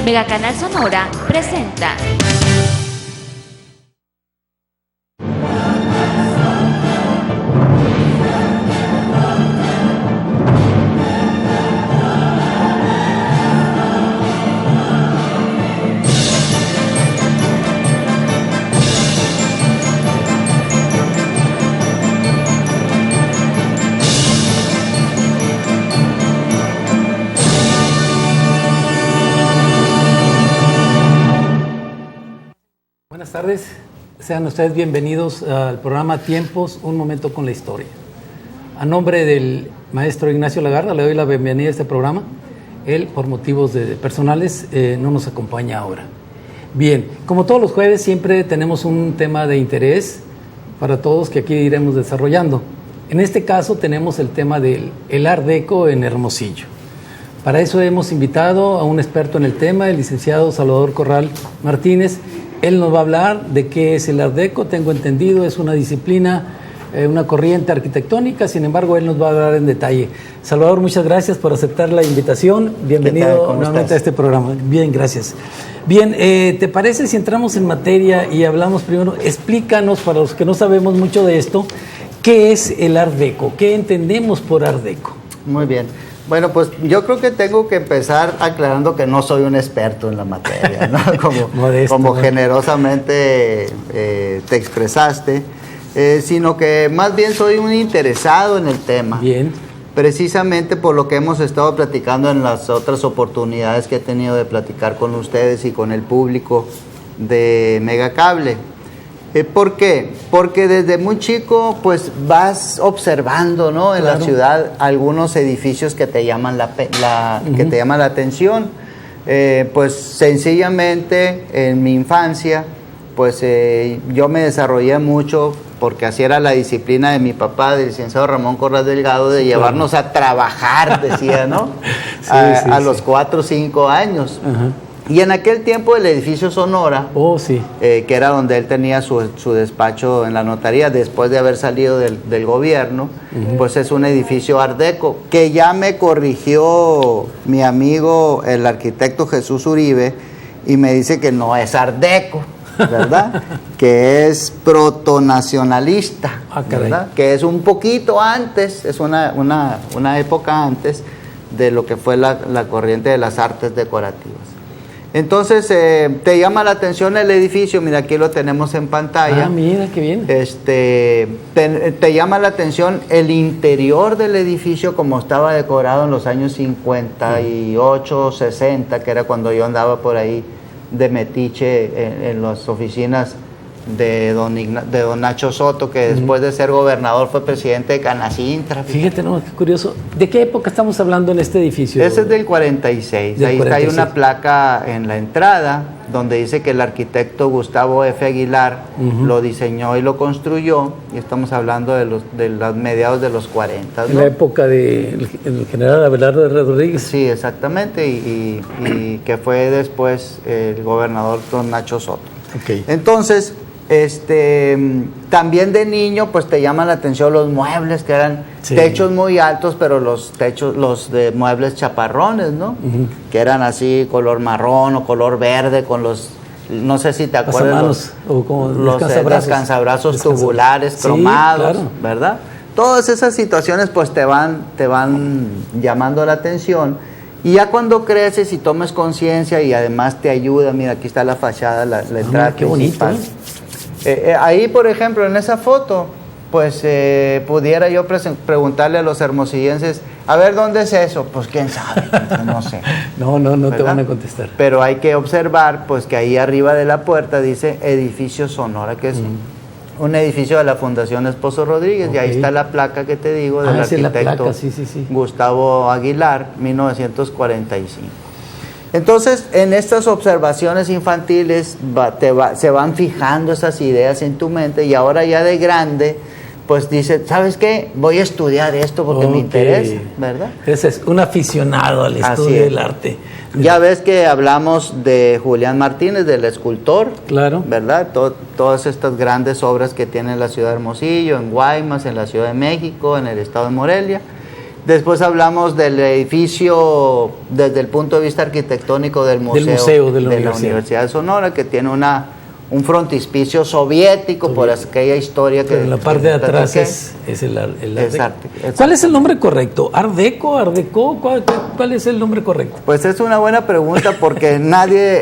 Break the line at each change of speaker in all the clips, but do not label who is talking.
Megacanal Sonora presenta.
Buenas tardes, sean ustedes bienvenidos al programa Tiempos, un momento con la historia. A nombre del maestro Ignacio Lagarda le doy la bienvenida a este programa. Él, por motivos personales, no nos acompaña ahora. Bien, como todos los jueves, siempre tenemos un tema de interés para todos que aquí iremos desarrollando. En este caso tenemos el tema del Art Deco en Hermosillo. Para eso hemos invitado a un experto en el tema, el licenciado Salvador Corral Martínez. Él nos va a hablar de qué es el Art Deco. Tengo entendido, es una disciplina, una corriente arquitectónica, sin embargo, él nos va a hablar en detalle. Salvador, muchas gracias por aceptar la invitación. Bienvenido nuevamente a este programa. Bien, gracias. Bien, ¿te parece si entramos en materia y hablamos primero? Explícanos, para los que no sabemos mucho de esto, ¿qué es el Art Deco? ¿Qué entendemos por Art Deco?
Muy bien. Bueno, pues yo creo que tengo que empezar aclarando que no soy un experto en la materia, ¿no? Como generosamente te expresaste, sino que más bien soy un interesado en el tema.
Bien.
Precisamente por lo que hemos estado platicando en las otras oportunidades que he tenido de platicar con ustedes y con el público de Megacable. ¿Por qué? Porque desde muy chico pues vas observando, ¿no? En la ciudad algunos edificios que te llaman que te llaman la atención. Pues sencillamente en mi infancia pues yo me desarrollé mucho porque así era la disciplina de mi papá, del licenciado Ramón Corral Delgado, de llevarnos a trabajar, decía, ¿no? a los 4 o 5 años. Ajá. Y en aquel tiempo el edificio Sonora, que era donde él tenía su despacho en la notaría, después de haber salido del gobierno, pues es un edificio Art Deco, que ya me corrigió mi amigo el arquitecto Jesús Uribe, y me dice que no es Art Deco, ¿verdad? Que es protonacionalista, ¿verdad? Que es un poquito antes, es una época antes de lo que fue la corriente de las artes decorativas. Entonces, te llama la atención el edificio, mira, aquí lo tenemos en pantalla.
Ah, mira, qué bien.
Te llama la atención el interior del edificio como estaba decorado en los años 58, 60, que era cuando yo andaba por ahí de metiche en las oficinas de don Nacho Soto, que después de ser gobernador fue presidente de Canacintra.
Fíjate, no, qué curioso. ¿De qué época estamos hablando en este edificio?
Ese es del 46. Ahí 46. Está, hay una placa en la entrada donde dice que el arquitecto Gustavo F. Aguilar lo diseñó y lo construyó, y estamos hablando de los mediados de los 40, ¿no?
En la época del general Abelardo Rodríguez.
Sí, exactamente, y que fue después el gobernador don Nacho Soto.
Okay.
Entonces, también de niño pues te llaman la atención los muebles, que eran techos muy altos, pero los de muebles chaparrones, ¿no? Que eran así color marrón o color verde, con los, no sé si te acuerdas, los descansabrazos tubulares, cromados, claro, ¿verdad? Todas esas situaciones pues te van llamando la atención. Y ya cuando creces y tomes conciencia y además te ayuda, mira, aquí está la fachada, la entrada principal. Bonito, ahí, por ejemplo, en esa foto, pues pudiera yo preguntarle a los hermosillenses, a ver, ¿dónde es eso? Pues quién sabe, no sé.
No te van a contestar.
Pero hay que observar, pues, que ahí arriba de la puerta dice Edificio Sonora, que es un edificio de la Fundación Esposo Rodríguez, y ahí está la placa que te digo del arquitecto Gustavo Aguilar, 1945. Entonces, en estas observaciones infantiles se van fijando esas ideas en tu mente, y ahora ya de grande, pues dice, ¿sabes qué? Voy a estudiar esto porque me interesa, ¿verdad?
Ese es un aficionado al estudio del arte.
Ya ves que hablamos de Julián Martínez, del escultor,
claro,
¿verdad? Todas estas grandes obras que tiene en la ciudad de Hermosillo, en Guaymas, en la Ciudad de México, en el estado de Morelia. Después hablamos del edificio desde el punto de vista arquitectónico del museo
de la
Universidad de Sonora, que tiene un frontispicio soviético por aquella historia que...
Pero en la parte de atrás es el Art Deco. ¿Cuál es el nombre correcto? ¿Art Deco? ¿Art Deco? ¿Cuál es el nombre correcto?
Pues es una buena pregunta porque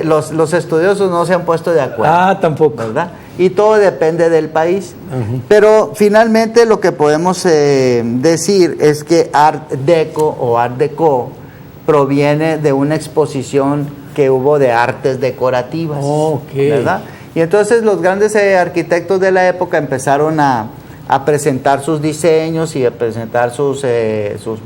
los estudiosos no se han puesto de acuerdo.
Ah, tampoco.
¿Verdad? Y todo depende del país.
Uh-huh.
Pero finalmente lo que podemos decir es que Art Deco o Art Deco proviene de una exposición que hubo de artes decorativas.
Okay.
¿Verdad? Y entonces los grandes arquitectos de la época empezaron a presentar sus diseños y a presentar sus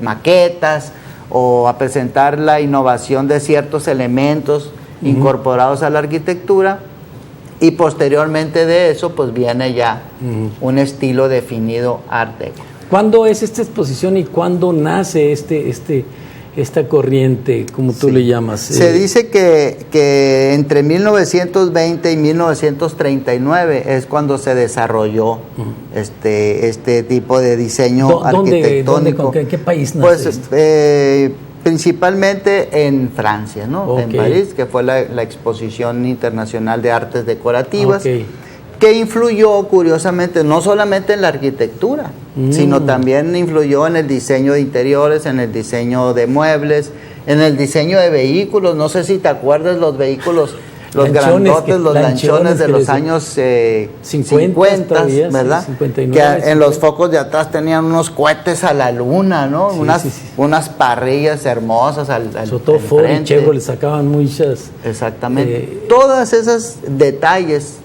maquetas o a presentar la innovación de ciertos elementos uh-huh. incorporados a la arquitectura, y posteriormente de eso pues viene ya uh-huh. un estilo definido Art Deco.
¿Cuándo es esta exposición y cuándo nace esta corriente, como tú le llamas?
Se dice que entre 1920 y 1939 es cuando se desarrolló uh-huh. este tipo de diseño arquitectónico.
¿En qué país nace?
Pues principalmente en Francia, ¿no?
Okay.
En París, que fue la exposición internacional de artes decorativas.
Okay.
Que influyó curiosamente no solamente en la arquitectura, sino también influyó en el diseño de interiores, en el diseño de muebles, en el diseño de vehículos. No sé si te acuerdas los vehículos, los grandotes, los lanchones de los años 50, ¿verdad?
Sí, 59,
que
50.
En los focos de atrás tenían unos cohetes a la luna, ¿no?
Sí,
unas parrillas hermosas al
sobre todo Ford y Chevrolet sacaban muchas.
Exactamente. Todos esos detalles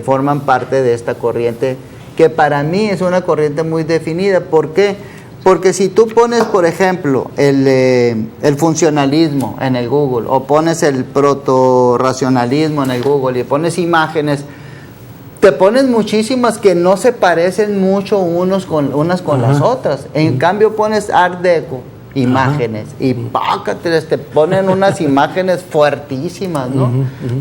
forman parte de esta corriente, que para mí es una corriente muy definida. ¿Por qué? Porque si tú pones, por ejemplo, el funcionalismo en el Google, o pones el proto-racionalismo en el Google y pones imágenes, te pones muchísimas que no se parecen mucho unas con las otras. En cambio pones Art Deco, imágenes, y pácateles, te ponen unas imágenes fuertísimas, ¿no?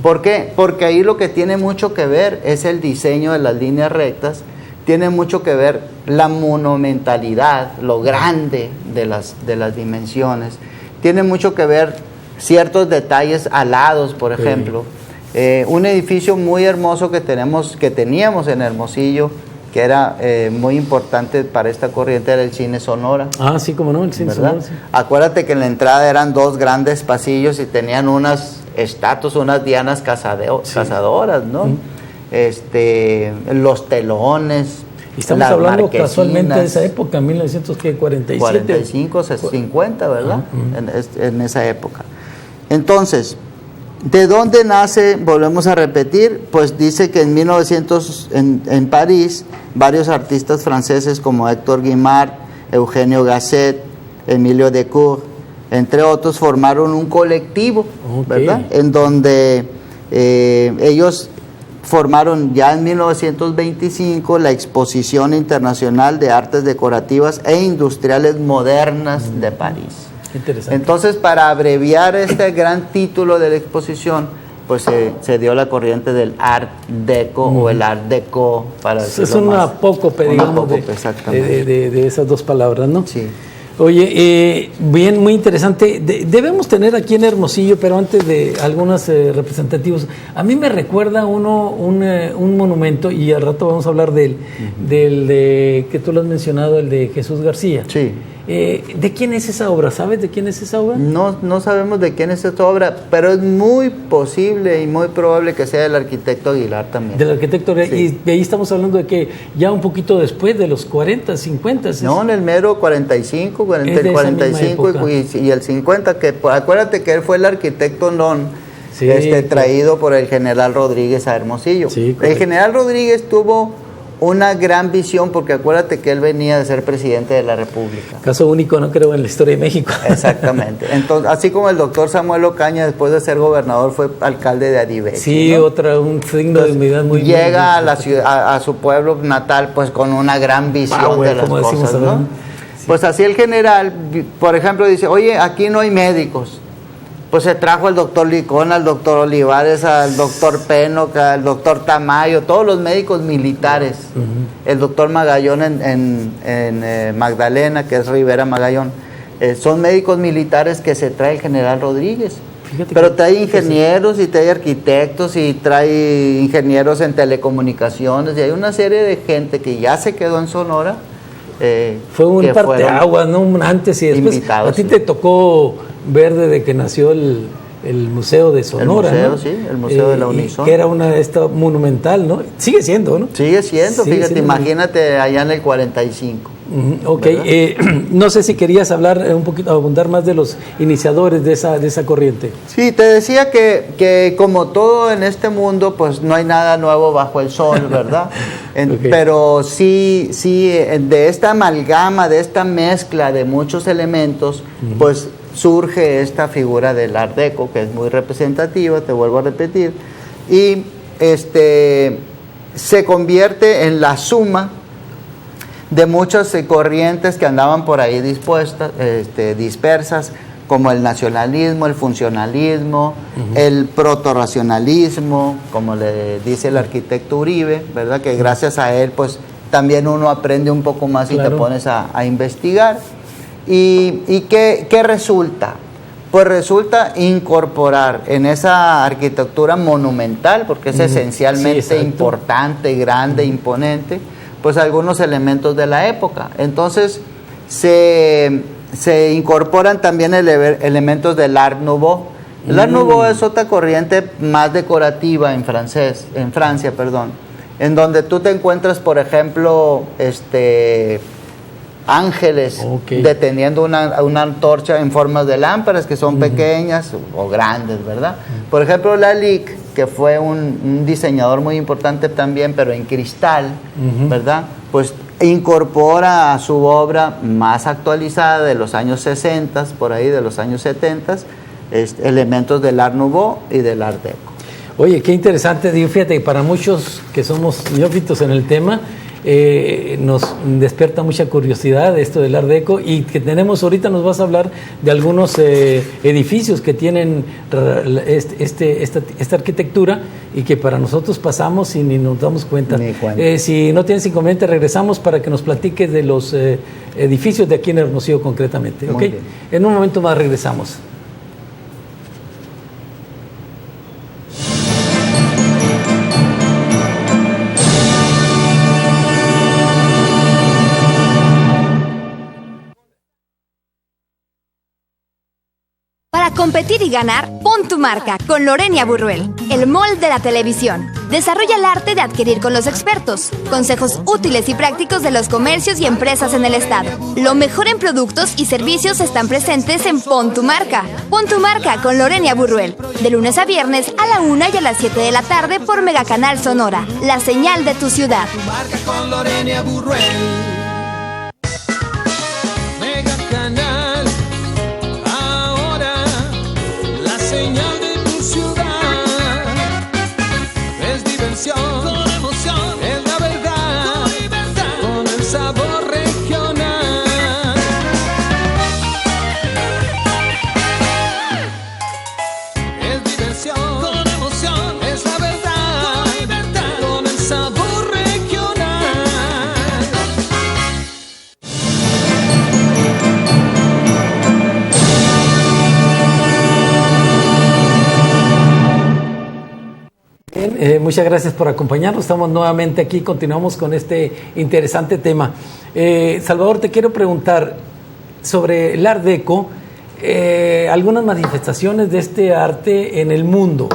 ¿Por qué? Porque ahí lo que tiene mucho que ver es el diseño de las líneas rectas, tiene mucho que ver la monumentalidad, lo grande de las dimensiones, tiene mucho que ver ciertos detalles alados, por ejemplo. Un edificio muy hermoso que teníamos en Hermosillo, que era muy importante para esta corriente, era el Cine Sonora.
Ah, sí, como no, el Cine Sonora. Sí.
Acuérdate que en la entrada eran dos grandes pasillos y tenían unas estatuas, unas dianas cazadoras, ¿no? Los telones.
Y estamos hablando casualmente de esa época, 1947.
45, 50, ¿verdad? En esa época. Entonces, ¿de dónde nace? Volvemos a repetir, pues dice que en 1900 en París, varios artistas franceses como Héctor Guimard, Eugenio Gasset, Emilio Decour, entre otros, formaron un colectivo, ¿verdad? En donde ellos formaron ya en 1925 la Exposición Internacional de Artes Decorativas e Industriales Modernas de París.
Interesante.
Entonces, para abreviar este gran título de la exposición, pues se dio la corriente del Art Deco o el Art Deco, para decirlo
es una apócope, digamos, de esas dos palabras, ¿no?
Sí.
Oye, bien, muy interesante. Debemos tener aquí en Hermosillo, pero antes de algunos representativos, a mí me recuerda un monumento, y al rato vamos a hablar del que tú lo has mencionado, el de Jesús García.
Sí.
¿De quién es esa obra? ¿Sabes de quién es esa obra?
No sabemos de quién es esta obra, pero es muy posible y muy probable que sea del arquitecto Aguilar también.
Del arquitecto,
sí.
Y ahí estamos hablando de que ya un poquito después de los 40, 50.
No, en el mero 45 y el 50, que acuérdate que él fue el arquitecto traído por el general Rodríguez a Hermosillo.
Sí,
el general Rodríguez tuvo una gran visión, porque acuérdate que él venía de ser presidente de la República.
Caso único, no creo, en la historia de México.
Exactamente. Entonces, así como el doctor Samuel Ocaña, después de ser gobernador, fue alcalde de Adivechi.
Sí, ¿no? Un signo de humildad muy
llega a la ciudad, a su pueblo natal, pues con una gran visión de las cosas, ¿no? Sí. Pues así el general, por ejemplo, dice, oye, aquí no hay médicos. pues se trajo al doctor Licón, al doctor Olivares, al doctor Pénoca, al doctor Tamayo, todos los médicos militares. El doctor Magallón en Magdalena, que es Rivera Magallón, son médicos militares que se trae el general Rodríguez.
Fíjate
Pero
que-
trae ingenieros y trae arquitectos y trae ingenieros en telecomunicaciones y hay una serie de gente que ya se quedó en Sonora.
Fue un
que fueron
parteaguas, ¿no? Un antes y después.
invitados,
A ti
sí.
te tocó ver desde que nació el Museo de Sonora,
museo,
¿no?
sí, el Museo de la Unison.
Que era una esta monumental, ¿no? Sigue siendo, ¿no?
Sigue siendo,
Sigue
fíjate,
siendo.
imagínate allá en el 45.
Ok,
¿Verdad?
no sé si querías hablar un poquito, abundar más de los iniciadores de esa corriente.
Sí, te decía que como todo en este mundo, pues no hay nada nuevo bajo el sol, ¿verdad?
Ok.
Pero sí, de esta amalgama, de esta mezcla de muchos elementos, pues surge esta figura del Art Deco, que es muy representativa, te vuelvo a repetir, y se convierte en la suma de muchas corrientes que andaban por ahí dispersas, como el nacionalismo, el funcionalismo, el protorracionalismo, como le dice el arquitecto Uribe, ¿verdad? Que gracias a él, pues también uno aprende un poco más y
Claro.
te pones a investigar. ¿Y qué resulta? Pues resulta incorporar en esa arquitectura monumental, porque es esencialmente
Sí, exacto.
importante, grande, imponente, pues algunos elementos de la época. Entonces se incorporan también elementos del Art Nouveau. El Art Nouveau es otra corriente más decorativa en Francia, en donde tú te encuentras, por ejemplo, ángeles
Ok.
deteniendo una antorcha en formas de lámparas que son pequeñas o grandes, ¿verdad? Por ejemplo, Lalique, que fue un diseñador muy importante también, pero en cristal, ¿verdad? Pues incorpora a su obra más actualizada de los años 60, por ahí de los años 70, elementos del Art Nouveau y del Art Deco.
Oye, qué interesante, digo, fíjate, para muchos que somos neófitos en el tema, nos despierta mucha curiosidad esto del Art Deco y que tenemos, ahorita nos vas a hablar de algunos edificios que tienen esta arquitectura y que para nosotros pasamos y ni nos damos cuenta.
Ni cuenta.
Si no tienes inconveniente, regresamos para que nos platiques de los edificios de aquí en Hermosillo concretamente.
Muy
¿Ok?
bien.
En un momento más regresamos.
Para competir y ganar, pon tu marca con Lorena Burruel, el mall de la televisión. Desarrolla el arte de adquirir con los expertos. Consejos útiles y prácticos de los comercios y empresas en el estado. Lo mejor en productos y servicios están presentes en Pon tu marca. Pon tu marca con Lorena Burruel. De lunes a viernes a la 1 y a las 7 de la tarde por Megacanal Sonora. La señal de tu ciudad.
Marca con Lorena Burruel. Mega Canal, ahora la señal de tu ciudad. Es diversión, con emoción, es la verdad, con libertad, con el sabor regional. Es diversión, con emoción, es la verdad, con libertad, con el sabor regional.
Bien, muchas gracias por acompañarnos. Estamos nuevamente aquí, continuamos con este interesante tema. Salvador, te quiero preguntar sobre el Art Deco, algunas manifestaciones de este arte en el mundo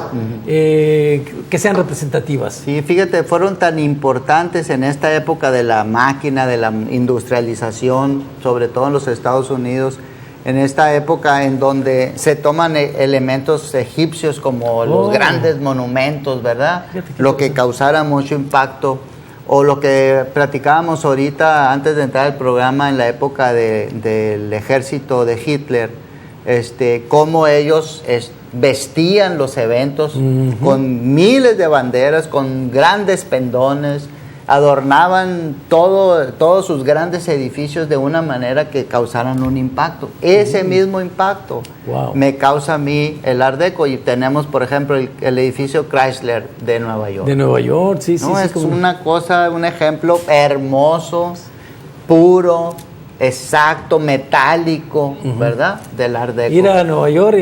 que sean representativas.
Sí, fíjate, fueron tan importantes en esta época de la máquina, de la industrialización, sobre todo en los Estados Unidos, en esta época en donde se toman elementos egipcios como los grandes monumentos, ¿verdad?
Fíjate qué
Lo que causara mucho impacto, o lo que platicábamos ahorita antes de entrar al programa en la época del ejército de Hitler, cómo ellos vestían los eventos con miles de banderas, con grandes pendones, adornaban todos sus grandes edificios de una manera que causaran un impacto. Ese mismo impacto me causa a mí el Art Deco. Y tenemos, por ejemplo, el edificio Chrysler de Nueva York.
De Nueva York, sí,
¿No?
sí.
Es una cosa, un ejemplo hermoso, puro, exacto, metálico, ¿verdad? Del Art Deco.
Ir a Nueva York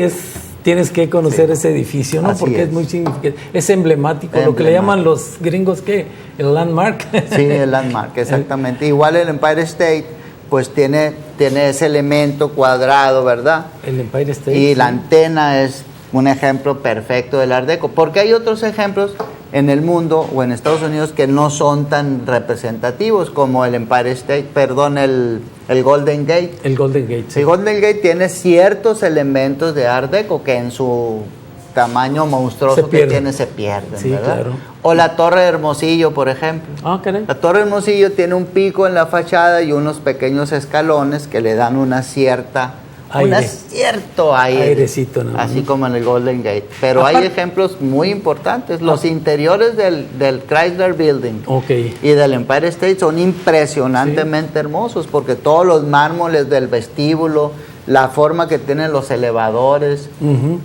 tienes que conocer ese edificio, ¿no?
Así
Porque es muy significativo, es emblemático, lo que le llaman los gringos, ¿qué? El landmark.
Sí, el landmark, exactamente. Igual el Empire State, pues tiene ese elemento cuadrado, ¿verdad?
El Empire State.
Y la antena es un ejemplo perfecto del Art Deco, porque hay otros ejemplos en el mundo o en Estados Unidos que no son tan representativos como el Empire State, perdón, el Golden Gate.
El Golden Gate.
Sí. El Golden Gate tiene ciertos elementos de Art Deco que en su tamaño monstruoso que tiene se pierden,
sí,
¿verdad?
Claro.
O la Torre de Hermosillo, por ejemplo.
Ah, caray.
La Torre de Hermosillo tiene un pico en la fachada y unos pequeños escalones que le dan un cierto aire,
airecito, ¿no?
así como en el Golden Gate. Pero hay ejemplos muy importantes. Los interiores del Chrysler Building y del Empire State son impresionantemente hermosos, porque todos los mármoles del vestíbulo, la forma que tienen los elevadores,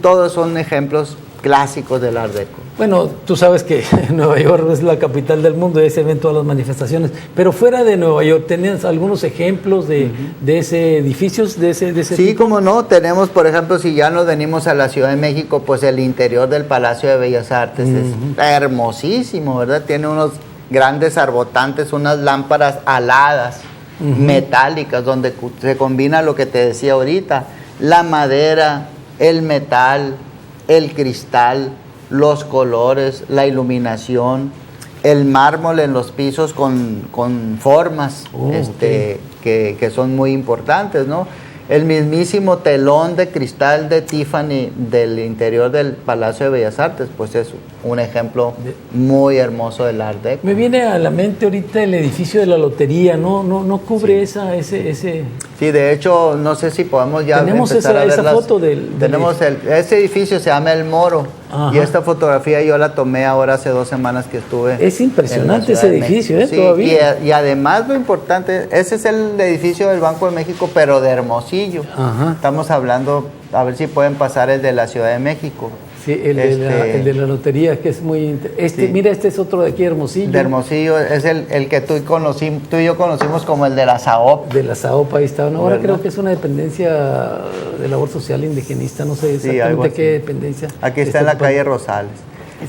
todos son ejemplos clásicos del Art Deco.
Bueno, tú sabes que Nueva York es la capital del mundo y ahí se ven todas las manifestaciones. Pero fuera de Nueva York, ¿tenías algunos ejemplos de ese edificios, de ese
Sí,
tipo?
como no. Tenemos, por ejemplo, si ya nos venimos a la Ciudad de México, pues el interior del Palacio de Bellas Artes es hermosísimo, ¿verdad? Tiene unos grandes arbotantes, unas lámparas aladas, metálicas, donde se combina lo que te decía ahorita, la madera, el metal, el cristal, los colores, la iluminación, el mármol en los pisos con formas que son muy importantes, ¿no? El mismísimo telón de cristal de Tiffany del interior del Palacio de Bellas Artes, pues es un ejemplo muy hermoso del Art Deco.
Me viene a la mente ahorita el edificio de la lotería, ¿no cubre ese?
Sí, de hecho, no sé si podemos ya
tenemos
empezar a ver
esa foto
tenemos ese edificio se llama El Moro. Ajá. Y esta fotografía yo la tomé ahora hace 2 semanas que estuve.
Es impresionante ese edificio,
sí,
todavía.
Y además lo importante, ese es el edificio del Banco de México, pero de Hermosillo.
Ajá.
Estamos hablando, a ver si pueden pasar el de la Ciudad de México.
Sí, el de la lotería, que es muy... sí. Mira, este es otro de aquí, Hermosillo.
De Hermosillo, es el que tú y yo conocimos como el de la SAOP.
De la SAOP, ahí está. No, ahora creo que es una dependencia de labor social indigenista, no sé exactamente qué dependencia.
Aquí está en la calle Rosales.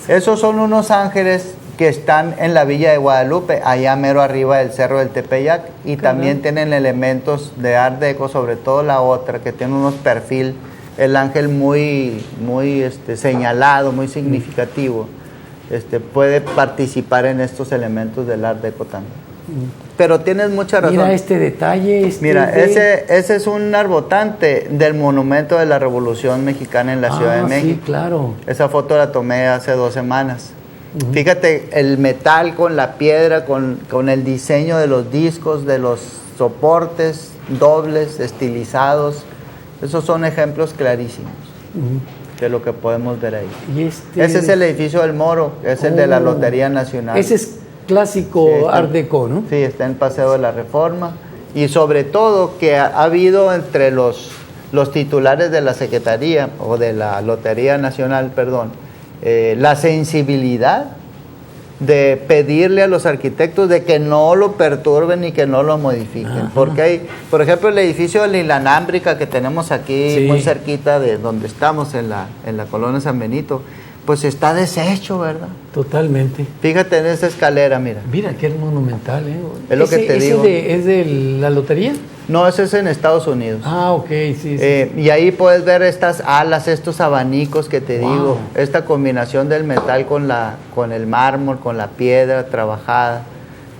Esos son unos ángeles que están en la Villa de Guadalupe, allá mero arriba del Cerro del Tepeyac, y también tienen elementos de Art Deco, sobre todo la otra, que tiene unos perfiles. El ángel muy señalado, muy significativo, puede participar en estos elementos del Art Deco también. Pero tienes mucha razón.
Mira este detalle.
Mira, ese es un arbotante del Monumento de la Revolución Mexicana en la Ciudad de México.
Sí, claro.
Esa foto la tomé hace 2 semanas. Fíjate, el metal con la piedra, con el diseño de los discos, de los soportes dobles, estilizados. Esos son ejemplos clarísimos de lo que podemos ver ahí.
¿Y
ese es el edificio del Moro, es el de la Lotería Nacional.
Ese es clásico Art Deco, ¿no?
Sí, está en Paseo de la Reforma. Y sobre todo que ha habido entre los titulares de la Secretaría, o de la Lotería Nacional, perdón, la sensibilidad de pedirle a los arquitectos de que no lo perturben y que no lo modifiquen. Ajá. Porque hay, por ejemplo, el edificio de la Inalámbrica que tenemos aquí muy cerquita de donde estamos, en la colonia San Benito, pues está deshecho, ¿verdad?
Totalmente.
Fíjate en esa escalera, mira.
Mira, qué monumental, ¿eh?
Es lo que te digo.
¿Es de la lotería?
No, ese es en Estados Unidos.
Ah, ok, sí.
Y ahí puedes ver estas alas, estos abanicos que te digo, esta combinación del metal con el mármol, con la piedra trabajada,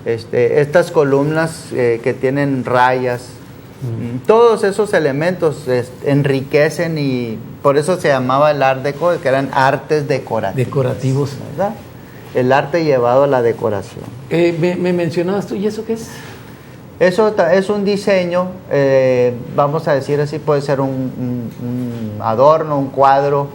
estas columnas que tienen rayas, todos esos elementos enriquecen, y por eso se llamaba el Art Deco, que eran artes
decorativos,
¿verdad? El arte llevado a la decoración.
Me mencionabas tú, ¿y eso qué es?
Eso es un diseño, vamos a decir así, puede ser un adorno, un cuadro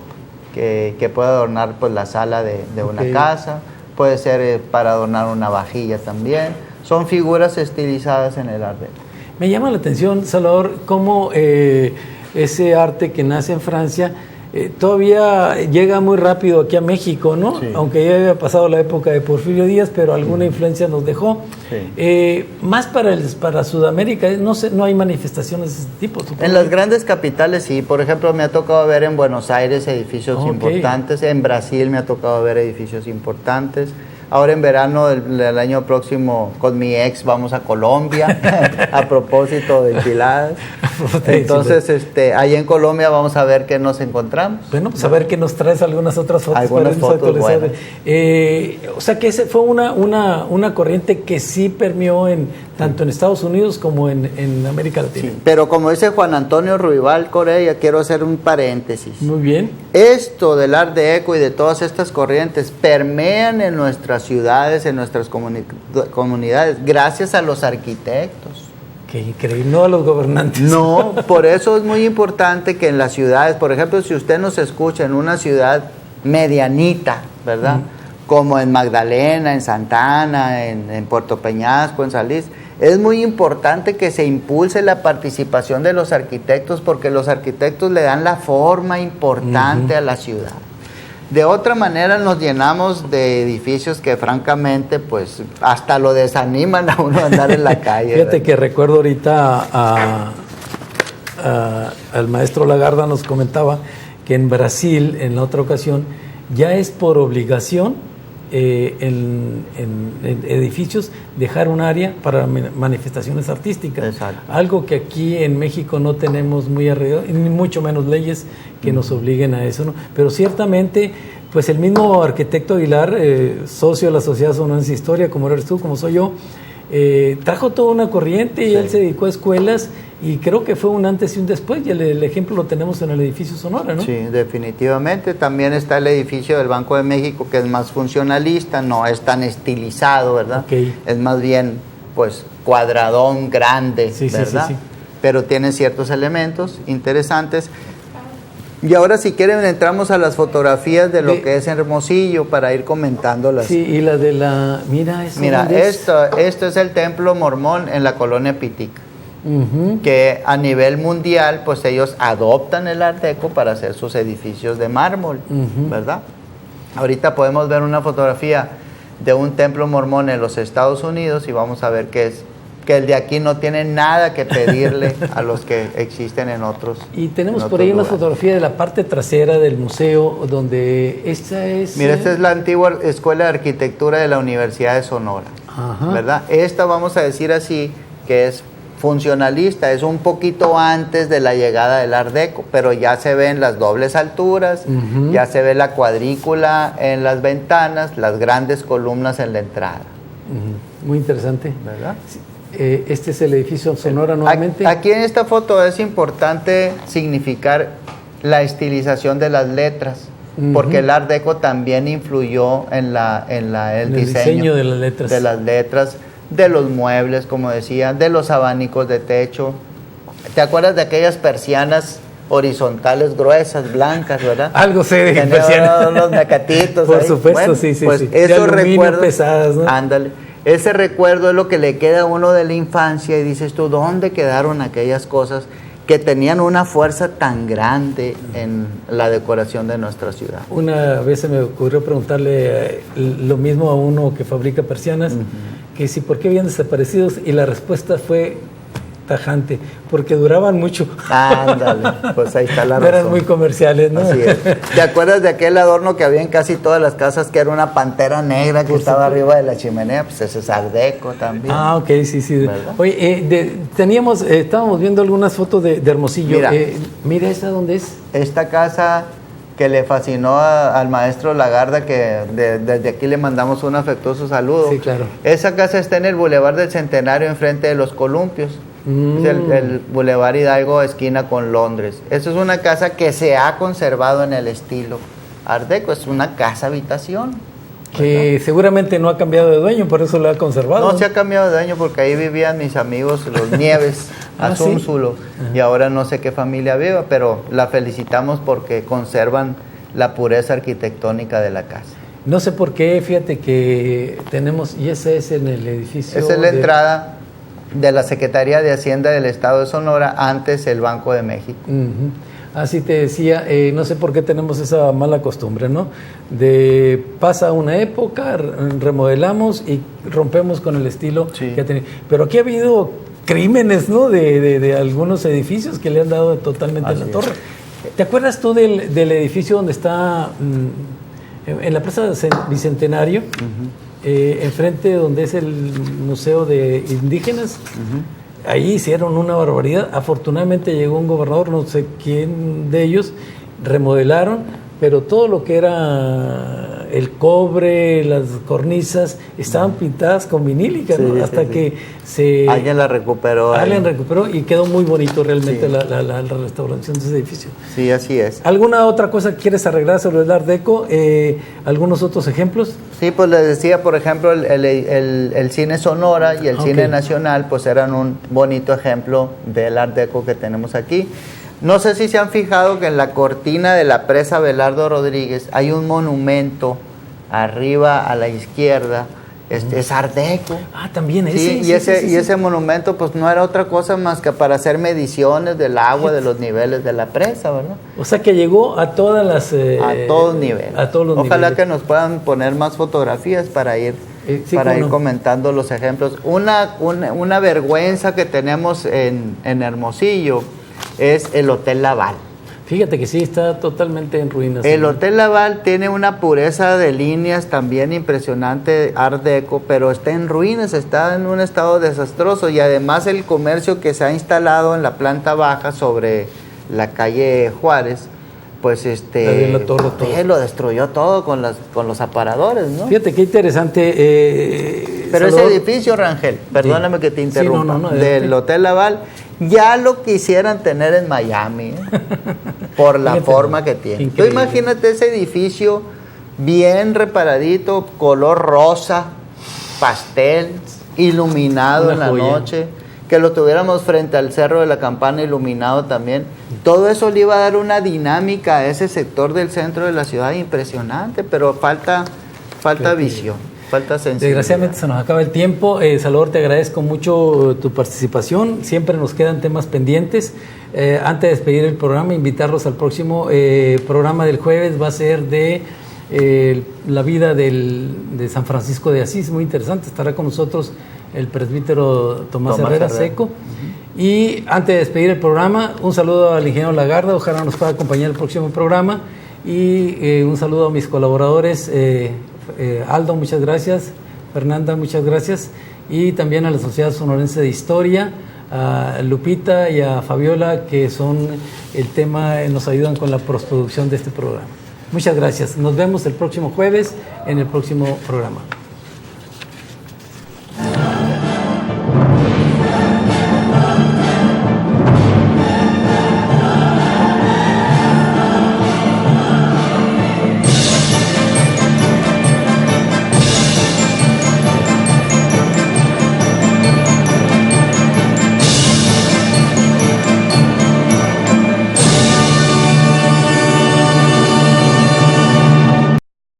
que puede adornar pues la sala de una casa, puede ser para adornar una vajilla también. Son figuras estilizadas en el Art Deco.
Me llama la atención, Salvador, cómo ese arte que nace en Francia todavía llega muy rápido aquí a México, ¿no?
Sí.
Aunque ya había pasado la época de Porfirio Díaz, pero alguna influencia nos dejó.
Sí.
Más para Sudamérica, no sé, no hay manifestaciones de este tipo. Supongo.
En las grandes capitales sí, por ejemplo, me ha tocado ver en Buenos Aires edificios importantes, en Brasil me ha tocado ver edificios importantes. Ahora en verano del año próximo con mi ex vamos a Colombia a propósito de enchiladas. Entonces, ahí en Colombia vamos a ver qué nos encontramos.
Bueno, pues a ver qué nos traes algunas otras fotos.
Algunas fotos buenas.
O sea que ese fue una corriente que sí permeó tanto en Estados Unidos como en América Latina.
Sí, pero como dice Juan Antonio Ruibal Correa, quiero hacer un paréntesis.
Muy bien.
Esto del Art Deco y de todas estas corrientes permean en nuestras ciudades, en nuestras comunidades, gracias a los arquitectos.
Qué increíble, no a los gobernantes.
No, por eso es muy importante que en las ciudades, por ejemplo, si usted nos escucha en una ciudad medianita, ¿verdad? Como en Magdalena, en Santa Ana, en Puerto Peñasco, en Salís, es muy importante que se impulse la participación de los arquitectos porque los arquitectos le dan la forma importante a la ciudad. De otra manera nos llenamos de edificios que francamente pues hasta lo desaniman a uno andar en la calle.
Fíjate que recuerdo ahorita al maestro Lagarda nos comentaba que en Brasil, en la otra ocasión, ya es por obligación en edificios dejar un área para manifestaciones artísticas.
Exacto.
Algo que aquí en México no tenemos muy alrededor, ni mucho menos leyes que nos obliguen a eso, ¿no? Pero ciertamente, pues el mismo arquitecto Aguilar, socio de la Sociedad Sonorense Historia, como eres tú, como soy yo, trajo toda una corriente y él se dedicó a escuelas y creo que fue un antes y un después y el ejemplo lo tenemos en el edificio Sonora, ¿no?
Sí, definitivamente. También está el edificio del Banco de México que es más funcionalista, no es tan estilizado, ¿verdad?
Okay.
Es más bien pues cuadradón grande,
Sí,
¿verdad?
sí.
Pero tiene ciertos elementos interesantes. Y ahora si quieren entramos a las fotografías de lo que es Hermosillo para ir comentándolas.
Sí, y la de la... Mira,
esto es el templo mormón en la colonia Pitic. Que a nivel mundial pues ellos adoptan el Art Deco para hacer sus edificios de mármol, ¿verdad? Ahorita podemos ver una fotografía de un templo mormón en los Estados Unidos y vamos a ver que el de aquí no tiene nada que pedirle a los que existen en otros.
Y tenemos por ahí una fotografía de la parte trasera del museo donde esta es...
Mira, esta es la antigua Escuela de Arquitectura de la Universidad de Sonora, ¿verdad? Esta vamos a decir así que es funcionalista, es un poquito antes de la llegada del Art Deco, pero ya se ven las dobles alturas, ya se ve la cuadrícula en las ventanas, las grandes columnas en la entrada.
Muy interesante,
¿verdad?
Sí. Este es el edificio Sonora nuevamente.
Aquí en esta foto es importante significar la estilización de las letras, porque el Art Deco también influyó en el diseño
de las letras.
De los muebles, como decía, de los abanicos de techo. ¿Te acuerdas de aquellas persianas horizontales gruesas, blancas, verdad?
Algo sé de persianas.
Unos mecatitos.
Por
ahí.
supuesto,
bueno,
sí.
Pues esos recuerdos pesadas, ¿no? Ándale. Ese recuerdo es lo que le queda a uno de la infancia y dices tú, ¿dónde quedaron aquellas cosas que tenían una fuerza tan grande en la decoración de nuestra ciudad?
Una vez se me ocurrió preguntarle lo mismo a uno que fabrica persianas, que si por qué habían desaparecido, y la respuesta fue tajante, porque duraban mucho.
Ándale, pues ahí está la razón.
Eran muy comerciales, ¿no?
Así es. ¿Te acuerdas de aquel adorno que había en casi todas las casas, que era una pantera negra que estaba arriba de la chimenea? Pues ese es Art Deco también.
Ah, ok, sí.
¿verdad?
Oye, estábamos viendo algunas fotos de Hermosillo. Mira esa, ¿dónde es?
Esta casa que le fascinó al maestro Lagarda, que desde aquí le mandamos un afectuoso saludo.
Sí, claro.
Esa casa está en el Boulevard del Centenario, enfrente de los Columpios. Es el Boulevard Hidalgo, esquina con Londres. Esa es una casa que se ha conservado en el estilo Art Deco. Es una casa habitación.
Que seguramente no ha cambiado de dueño, por eso lo ha conservado.
No, se ha cambiado de dueño porque ahí vivían mis amigos, los Nieves, Azúnzulo, y ahora no sé qué familia viva, pero la felicitamos porque conservan la pureza arquitectónica de la casa.
No sé por qué, fíjate que tenemos, y ese es en el edificio.
Esa es la entrada de la Secretaría de Hacienda del Estado de Sonora, antes el Banco de México.
Uh-huh. Así te decía, no sé por qué tenemos esa mala costumbre, ¿no? De pasa una época, remodelamos y rompemos con el estilo que tenía. Pero aquí ha habido crímenes, ¿no? De algunos edificios que le han dado totalmente la torre. ¿Te acuerdas tú del edificio donde está en la Plaza Bicentenario, enfrente donde es el Museo de Indígenas? Ahí hicieron una barbaridad. Afortunadamente llegó un gobernador, no sé quién de ellos, remodelaron, pero todo lo que era el cobre, las cornisas, estaban pintadas con vinílica, ¿no? Hasta que
alguien la recuperó.
Alguien recuperó y quedó muy bonito realmente la restauración de ese edificio.
Sí, así es.
¿Alguna otra cosa que quieres arreglar sobre el Art Deco? ¿Algunos otros ejemplos?
Sí, pues les decía, por ejemplo, el Cine Sonora y el Cine Nacional, pues eran un bonito ejemplo del Art Deco que tenemos aquí. No sé si se han fijado que en la cortina de la presa Belardo Rodríguez hay un monumento arriba a la izquierda, es Art Deco.
Ah, también ese.
Sí, y ese monumento pues no era otra cosa más que para hacer mediciones del agua, de los niveles de la presa, ¿verdad?
O sea que llegó a todas las...
a todos niveles.
A todos los
Ojalá
niveles.
que nos puedan poner más fotografías para ir comentando los ejemplos. Una vergüenza que tenemos en Hermosillo es el Hotel Laval.
Fíjate que sí, está totalmente en ruinas.
El Hotel Laval tiene una pureza de líneas también impresionante, Art Deco, pero está en ruinas, está en un estado desastroso, y además el comercio que se ha instalado en la planta baja sobre la calle Juárez, pues lo destruyó todo con los aparadores, ¿no?
Fíjate qué interesante.
Pero
Salvador,
ese edificio, Rangel, perdóname que te interrumpa,
no,
del Hotel Laval, ya lo quisieran tener en Miami, por la forma que tiene. Tú imagínate ese edificio bien reparadito, color rosa, pastel, iluminado en la noche, que lo tuviéramos frente al Cerro de la Campana iluminado también. Todo eso le iba a dar una dinámica a ese sector del centro de la ciudad impresionante, pero falta visión. Falta sensibilidad.
Desgraciadamente se nos acaba el tiempo. Salvador, te agradezco mucho tu participación. Siempre nos quedan temas pendientes. Antes de despedir el programa, invitarlos al próximo programa del jueves. Va a ser de la vida de San Francisco de Asís. Muy interesante. Estará con nosotros el presbítero Tomás Herrera Seco. Y antes de despedir el programa, un saludo al ingeniero Lagarda. Ojalá nos pueda acompañar el próximo programa. Y un saludo a mis colaboradores. Aldo, muchas gracias. Fernanda, muchas gracias. Y también a la Sociedad Sonorense de Historia, a Lupita y a Fabiola, que son el tema, nos ayudan con la postproducción de este programa. Muchas gracias. Nos vemos el próximo jueves en el próximo programa.